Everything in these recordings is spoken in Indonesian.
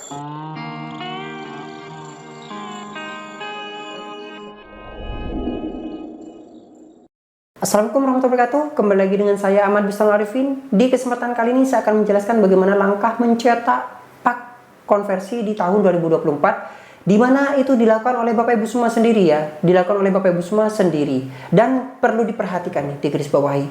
Assalamualaikum warahmatullahi wabarakatuh. Kembali lagi dengan saya Ahmad Bustan Arifin. Di kesempatan kali ini saya akan menjelaskan bagaimana langkah mencetak pak konversi di tahun 2024, di mana itu dilakukan oleh Bapak Ibu semua sendiri ya, dilakukan oleh Bapak Ibu semua sendiri, dan perlu diperhatikan nih, di garis bawahi.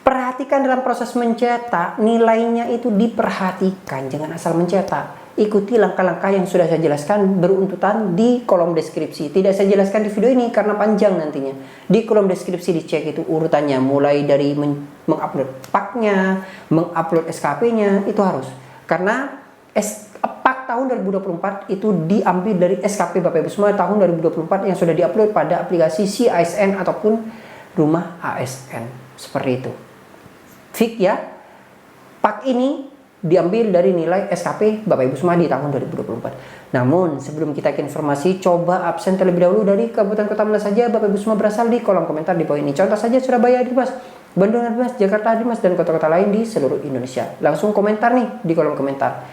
Perhatikan dalam proses mencetak, nilainya itu diperhatikan, jangan asal mencetak. Ikuti langkah-langkah yang sudah saya jelaskan beruntutan di kolom deskripsi. Tidak saya jelaskan di video ini karena panjang nantinya. Di kolom deskripsi dicek itu urutannya, mulai dari mengupload paknya, mengupload SKP-nya, itu harus. Karena pak tahun 2024 itu diambil dari SKP Bapak Ibu semua tahun 2024 yang sudah diupload pada aplikasi CASN ataupun rumah ASN. Seperti itu. Fix ya, pak ini diambil dari nilai SKP Bapak Ibu semua di tahun 2024. Namun sebelum kita ke informasi, coba absen terlebih dahulu dari kabupaten kota mana saja Bapak Ibu semua berasal di kolom komentar di bawah ini. Contoh saja Surabaya Dimas, Bandung Dimas, Jakarta Dimas, dan kota-kota lain di seluruh Indonesia. Langsung komentar nih di kolom komentar.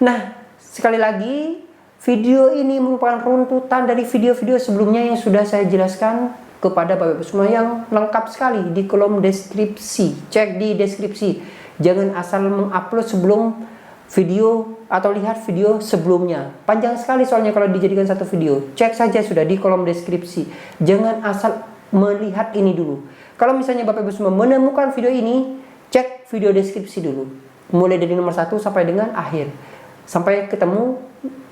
Nah, sekali lagi video ini merupakan runtutan dari video-video sebelumnya yang sudah saya jelaskan kepada Bapak Ibu semua yang lengkap sekali di kolom deskripsi. Cek di deskripsi. Jangan asal mengupload sebelum video atau lihat video sebelumnya. Panjang sekali soalnya kalau dijadikan satu video. Cek saja sudah di kolom deskripsi. Jangan asal melihat ini dulu. Kalau misalnya Bapak Ibu semua menemukan video ini, cek video deskripsi dulu. Mulai dari nomor 1 sampai dengan akhir. Sampai ketemu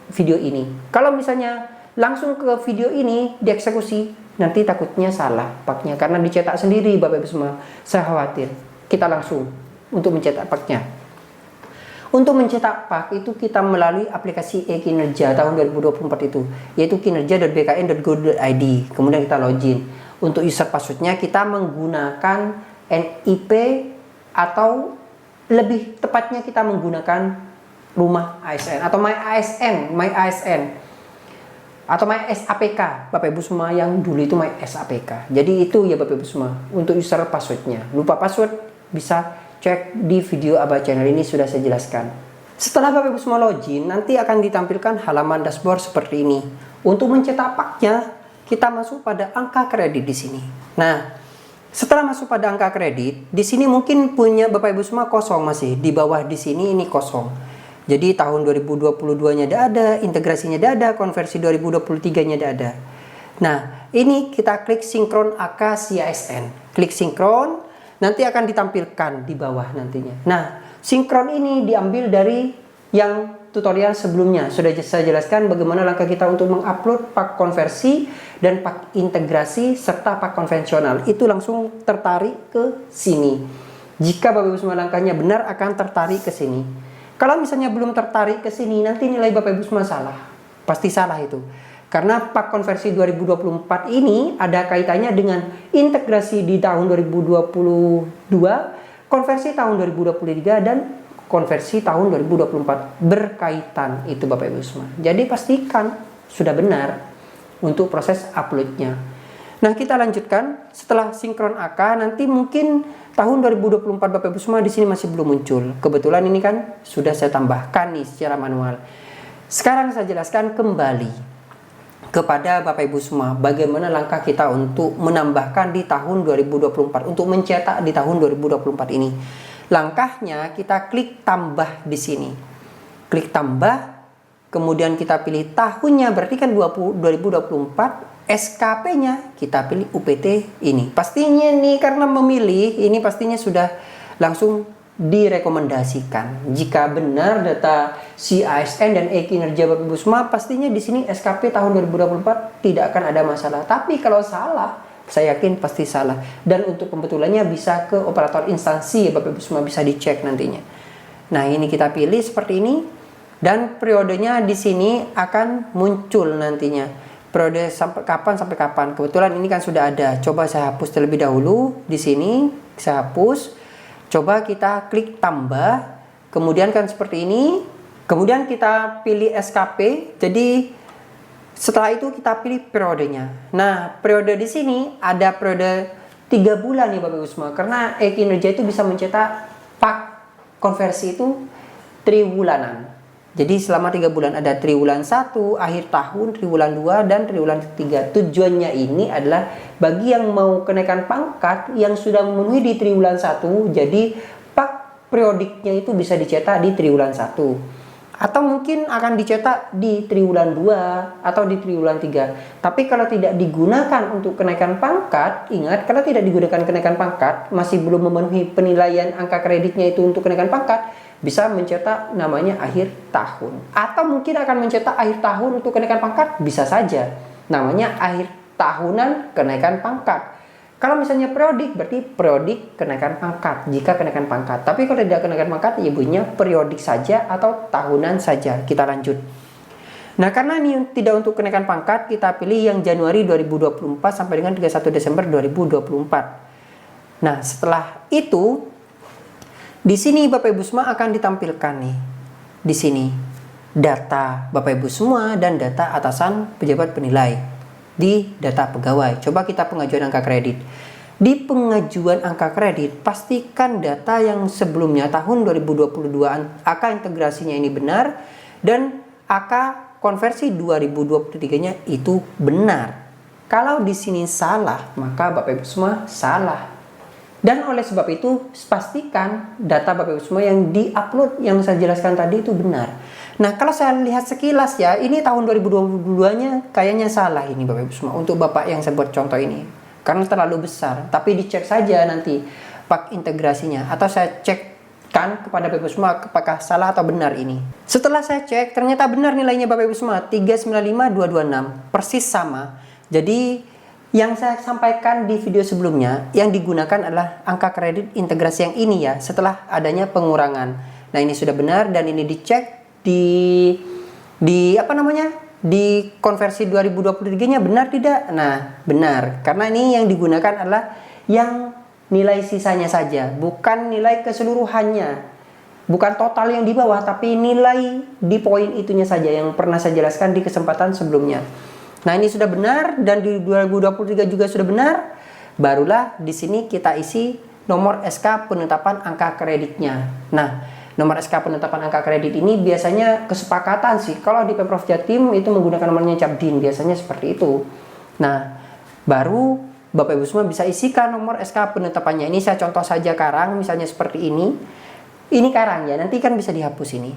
video ini. Kalau misalnya langsung ke video ini dieksekusi, nanti takutnya salah paknya karena dicetak sendiri Bapak Ibu semua. Saya khawatir. Kita langsung untuk mencetak paknya. Untuk mencetak pak itu kita melalui aplikasi e-kinerja tahun 2024 itu, yaitu kinerja.bkn.go.id. Kemudian kita login. Untuk user passwordnya kita menggunakan NIP atau lebih tepatnya kita menggunakan rumah ASN atau My ASN atau My SAPK Bapak Ibu semua, yang dulu itu My SAPK. Jadi itu ya Bapak Ibu semua untuk user passwordnya. Lupa password bisa cek di video Abah channel ini, sudah saya jelaskan. Setelah Bapak Ibu semua login, nanti akan ditampilkan halaman dashboard seperti ini. Untuk mencetak paknya, kita masuk pada angka kredit di sini. Nah, setelah masuk pada angka kredit, di sini mungkin punya Bapak Ibu semua kosong masih. Di bawah di sini ini kosong. Jadi tahun 2022-nya ada, integrasinya ada, konversi 2023-nya ada. Nah, ini kita klik sinkron AK CASN. Klik sinkron, nanti akan ditampilkan di bawah nantinya. Nah, sinkron ini diambil dari yang tutorial sebelumnya. Sudah saya jelaskan bagaimana langkah kita untuk mengupload pak konversi dan pak integrasi serta pak konvensional. Itu langsung tertarik ke sini. Jika Bapak Ibu semua langkahnya benar, akan tertarik ke sini. Kalau misalnya belum tertarik ke sini, nanti nilai Bapak Ibu semua salah. Pasti salah itu. Karena pak konversi 2024 ini ada kaitannya dengan integrasi di tahun 2022, konversi tahun 2023, dan konversi tahun 2024. Berkaitan itu Bapak Ibu semua. Jadi pastikan sudah benar untuk proses uploadnya. Nah, kita lanjutkan setelah sinkron AK. Nanti mungkin tahun 2024 Bapak Ibu semua di sini masih belum muncul. Kebetulan ini kan sudah saya tambahkan nih secara manual. Sekarang saya jelaskan kembali kepada Bapak Ibu semua bagaimana langkah kita untuk menambahkan di tahun 2024, untuk mencetak di tahun 2024 ini. Langkahnya kita klik tambah di sini. Klik tambah, kemudian kita pilih tahunnya, berarti kan 2024. SKP-nya kita pilih UPT ini. Pastinya nih karena memilih ini pastinya sudah langsung direkomendasikan. Jika benar data CASN dan e-kinerja Bapak Ibu semua, pastinya di sini SKP tahun 2024 tidak akan ada masalah. Tapi kalau salah, saya yakin pasti salah. Dan untuk pembetulannya bisa ke operator instansi ya Bapak Ibu semua, bisa dicek nantinya. Nah, ini kita pilih seperti ini dan periodenya di sini akan muncul nantinya. Periode sampai kapan. Kebetulan ini kan sudah ada. Coba saya hapus terlebih dahulu di sini. Saya hapus. Coba kita klik tambah. Kemudian kan seperti ini. Kemudian kita pilih SKP. Jadi setelah itu kita pilih periodenya. Nah, periode di sini ada periode 3 bulan nih Bapak Ibu semua. Karena e-kinerja itu bisa mencetak pak konversi itu 3 bulanan. Jadi selama 3 bulan ada triwulan 1, akhir tahun, triwulan 2, dan triwulan 3. Tujuannya ini adalah bagi yang mau kenaikan pangkat yang sudah memenuhi di triwulan 1, jadi pak periodiknya itu bisa dicetak di triwulan 1. Atau mungkin akan dicetak di triwulan 2 atau di triwulan 3. Tapi kalau tidak digunakan untuk kenaikan pangkat, ingat kalau tidak digunakan kenaikan pangkat, masih belum memenuhi penilaian angka kreditnya itu untuk kenaikan pangkat, bisa mencetak namanya akhir tahun. Atau mungkin akan mencetak akhir tahun untuk kenaikan pangkat, bisa saja namanya akhir tahunan kenaikan pangkat. Kalau misalnya periodik, berarti periodik kenaikan pangkat jika kenaikan pangkat. Tapi kalau tidak kenaikan pangkat, ya bunyinya periodik saja atau tahunan saja. Kita lanjut. Nah, karena ini tidak untuk kenaikan pangkat, kita pilih yang Januari 2024 sampai dengan 31 Desember 2024. Nah, setelah itu di sini Bapak Ibu semua akan ditampilkan nih. Di sini data Bapak Ibu semua dan data atasan pejabat penilai di data pegawai. Coba kita pengajuan angka kredit. Di pengajuan angka kredit, pastikan data yang sebelumnya tahun 2022 angka integrasinya ini benar dan angka konversi 2023-nya itu benar. Kalau di sini salah, maka Bapak Ibu semua salah. Dan oleh sebab itu, pastikan data Bapak Ibu semua yang di-upload yang saya jelaskan tadi itu benar. Nah, kalau saya lihat sekilas ya, ini tahun 2022-nya kayaknya salah ini Bapak Ibu semua. Untuk Bapak yang saya buat contoh ini. Karena terlalu besar. Tapi dicek saja nanti pak integrasinya. Atau saya cekkan kepada Bapak Ibu semua apakah salah atau benar ini. Setelah saya cek, ternyata benar nilainya Bapak Ibu semua. 395.226. Persis sama. Jadi yang saya sampaikan di video sebelumnya, yang digunakan adalah angka kredit integrasi yang ini ya, setelah adanya pengurangan. Nah, ini sudah benar dan ini dicek di konversi 2023-nya benar tidak? Nah, benar. Karena ini yang digunakan adalah yang nilai sisanya saja, bukan nilai keseluruhannya. Bukan total yang di bawah, tapi nilai di poin itunya saja yang pernah saya jelaskan di kesempatan sebelumnya. Nah, ini sudah benar dan di 2023 juga sudah benar. Barulah di sini kita isi nomor SK penetapan angka kreditnya. Nah, nomor SK penetapan angka kredit ini biasanya kesepakatan sih. Kalau di Pemprov Jatim itu menggunakan nomornya Capdin, biasanya seperti itu. Nah, baru Bapak Ibu semua bisa isikan nomor SK penetapannya. Ini saya contoh saja karang, misalnya seperti ini. Ini karang ya, nanti kan bisa dihapus ini.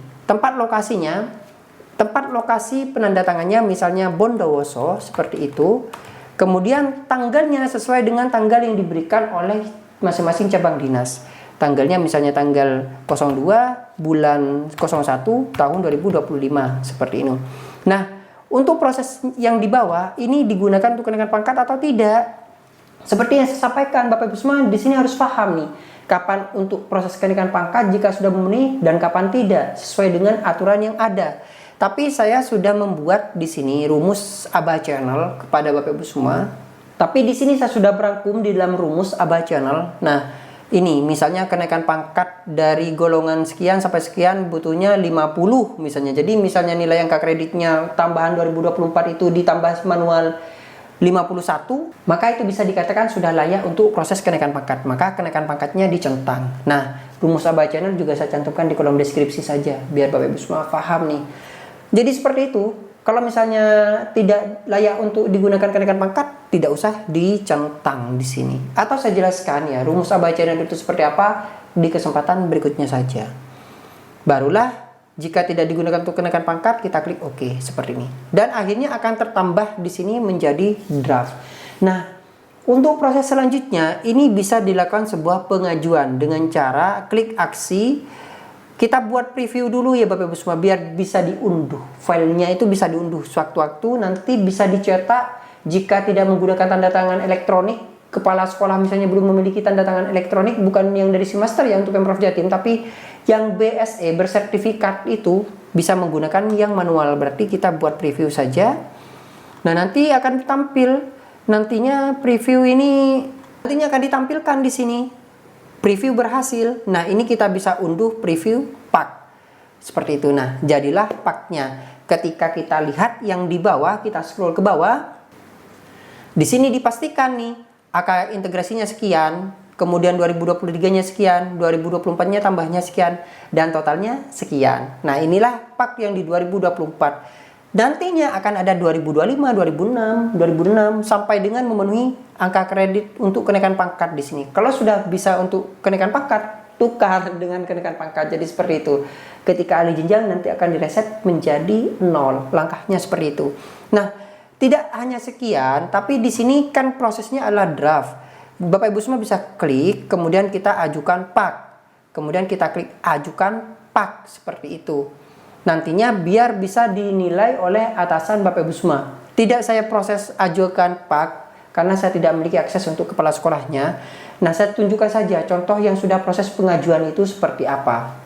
Tempat lokasi penandatangannya misalnya Bondowoso seperti itu. Kemudian tanggalnya sesuai dengan tanggal yang diberikan oleh masing-masing cabang dinas. Tanggalnya misalnya tanggal 02 bulan 01 tahun 2025 seperti ini. Nah, untuk proses yang di bawah ini digunakan untuk kenaikan pangkat atau tidak? Seperti yang saya sampaikan, Bapak Ibu semua di sini harus paham nih, kapan untuk proses kenaikan pangkat jika sudah memenuhi dan kapan tidak sesuai dengan aturan yang ada. Tapi saya sudah membuat di sini rumus ABA Channel kepada Bapak Ibu semua. Tapi di sini saya sudah merangkum di dalam rumus ABA Channel. Nah, ini misalnya kenaikan pangkat dari golongan sekian sampai sekian butuhnya 50 misalnya. Jadi misalnya nilai angka kreditnya tambahan 2024 itu ditambah manual 51, maka itu bisa dikatakan sudah layak untuk proses kenaikan pangkat. Maka kenaikan pangkatnya dicentang. Nah, rumus ABA Channel juga saya cantumkan di kolom deskripsi saja biar Bapak Ibu semua paham nih. Jadi seperti itu. Kalau misalnya tidak layak untuk digunakan kenaikan pangkat, tidak usah dicentang di sini. Atau saya jelaskan ya, rumus ABA Channel itu seperti apa di kesempatan berikutnya saja. Barulah jika tidak digunakan untuk kenaikan pangkat, kita klik OK seperti ini. Dan akhirnya akan tertambah di sini menjadi draft. Nah, untuk proses selanjutnya ini bisa dilakukan sebuah pengajuan dengan cara klik aksi. Kita buat preview dulu ya Bapak Ibu semua biar bisa diunduh. Filenya itu bisa diunduh sewaktu-waktu, nanti bisa dicetak jika tidak menggunakan tanda tangan elektronik. Kepala sekolah misalnya belum memiliki tanda tangan elektronik, bukan yang dari semester ya untuk Pemprov Jatim, tapi yang BSE bersertifikat itu bisa menggunakan yang manual. Berarti kita buat preview saja. Nah, nanti akan tampil nantinya preview ini nantinya akan ditampilkan di sini. Preview berhasil. Nah, ini kita bisa unduh preview pak. Seperti itu. Nah, jadilah paknya. Ketika kita lihat yang di bawah, kita scroll ke bawah. Di sini dipastikan nih, angka integrasinya sekian. kemudian 2023-nya sekian, 2024-nya tambahnya sekian, dan totalnya sekian. Nah, inilah PAK yang di 2024. Nantinya akan ada 2025, 2006 sampai dengan memenuhi angka kredit untuk kenaikan pangkat di sini. Kalau sudah bisa untuk kenaikan pangkat, tukar dengan kenaikan pangkat. Jadi seperti itu. Ketika alih jenjang nanti akan direset menjadi 0. Langkahnya seperti itu. Nah, tidak hanya sekian, tapi di sini kan prosesnya adalah draft. Bapak Ibu semua bisa klik, kemudian kita ajukan PAK. Kemudian kita klik ajukan PAK seperti itu. Nantinya biar bisa dinilai oleh atasan Bapak Ibu semua. Tidak saya proses ajukan PAK karena saya tidak memiliki akses untuk kepala sekolahnya. Nah, saya tunjukkan saja contoh yang sudah proses pengajuan itu seperti apa.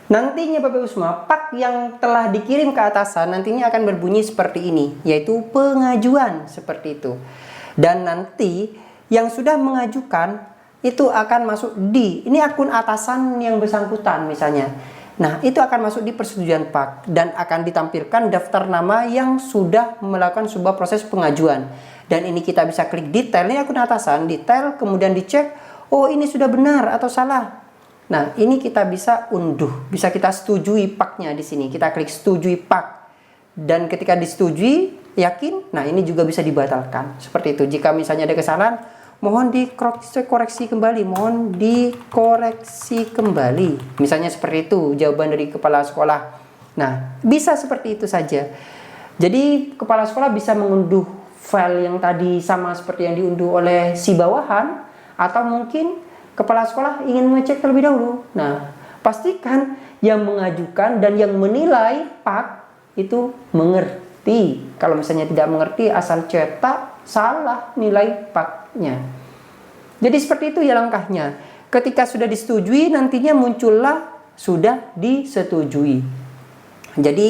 Nantinya Bapak Ibu semua, PAK yang telah dikirim ke atasan nantinya akan berbunyi seperti ini, yaitu pengajuan seperti itu. Dan nanti yang sudah mengajukan itu akan masuk di ini akun atasan yang bersangkutan misalnya. Nah, itu akan masuk di persetujuan PAK dan akan ditampilkan daftar nama yang sudah melakukan sebuah proses pengajuan. Dan ini kita bisa klik detail, ini akun atasan, detail, kemudian dicek, oh ini sudah benar atau salah. Nah, ini kita bisa unduh, bisa kita setujui PAK-nya di sini. Kita klik setujui PAK. Dan ketika disetujui, yakin, nah ini juga bisa dibatalkan. Seperti itu. Jika misalnya ada kesalahan, mohon dikoreksi kembali, mohon dikoreksi kembali. Misalnya seperti itu jawaban dari kepala sekolah. Nah, bisa seperti itu saja. Jadi kepala sekolah bisa mengunduh file yang tadi sama seperti yang diunduh oleh si bawahan, atau mungkin kepala sekolah ingin mengecek terlebih dahulu. Nah, pastikan yang mengajukan dan yang menilai PAK itu mengerti. Kalau misalnya tidak mengerti, asal cetak salah nilai PAK-nya. Jadi seperti itu ya langkahnya. Ketika sudah disetujui, nantinya muncullah sudah disetujui. Jadi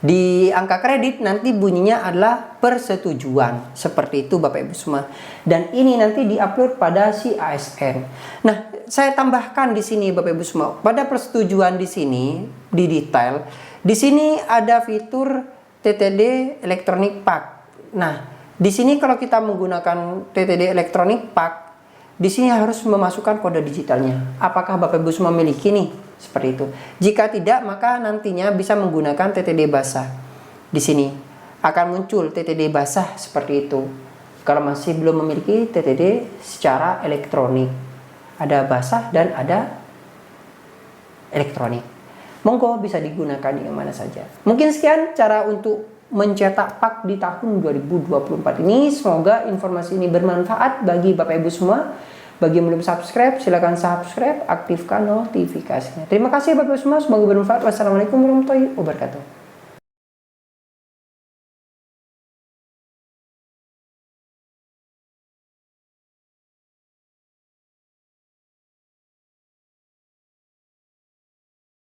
di angka kredit nanti bunyinya adalah persetujuan. Seperti itu Bapak Ibu semua. Dan ini nanti diupload pada si ASN. Nah, saya tambahkan di sini Bapak Ibu semua. Pada persetujuan di sini di detail, di sini ada fitur TTD elektronik PAK. Nah, di sini kalau kita menggunakan TTD elektronik PAK, di sini harus memasukkan kode digitalnya. Apakah Bapak Ibu semua memiliki nih? Seperti itu. Jika tidak, maka nantinya bisa menggunakan TTD basah. Di sini akan muncul TTD basah seperti itu. Kalau masih belum memiliki TTD secara elektronik, ada basah dan ada elektronik. Monggo bisa digunakan yang mana saja. Mungkin sekian cara untuk mencetak PAK di tahun 2024 ini. Semoga informasi ini bermanfaat bagi Bapak Ibu semua. Bagi yang belum subscribe, silakan subscribe, aktifkan notifikasinya. Terima kasih Bapak Ibu semua, semoga bermanfaat. Wassalamualaikum warahmatullahi wabarakatuh.